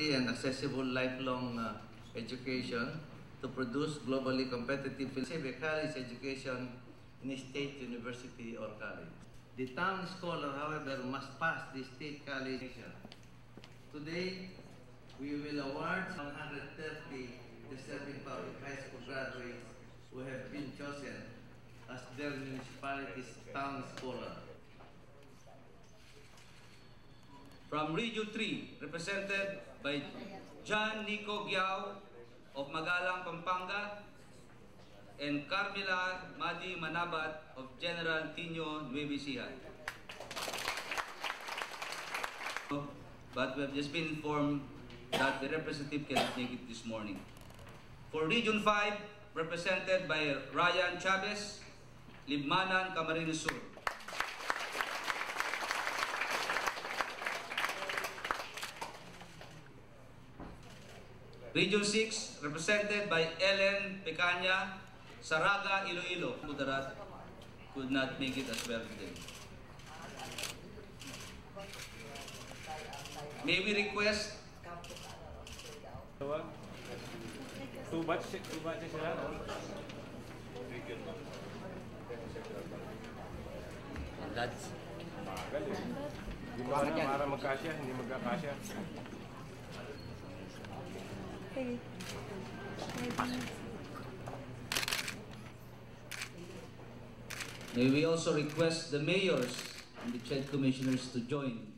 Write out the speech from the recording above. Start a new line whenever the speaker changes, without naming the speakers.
and accessible lifelong education to produce globally competitive college education in a state university or college. The town scholar, however, must pass the state college. Today, we will award 130 deserving public high school graduates who have been chosen as their municipality's town scholar.
From Region 3, represented by John Nico Giao of Magalang, Pampanga, and Carmela Madi Manabat of General Tino, Nueva Ecija. But we have just been informed that the representative cannot make it this morning. For Region 5, represented by Ryan Chavez, Libmanan, Camarines Sur. Region 6, represented by Ellen Pecanya, Saraga, Iloilo. Kudarat could not make it as well today. May we request
two batches sila, no?
That's
Magal eh. Hindi mo alam para magkasya, hindi magkakasya.
Hey.
May we also request the mayors and the CHED commissioners to join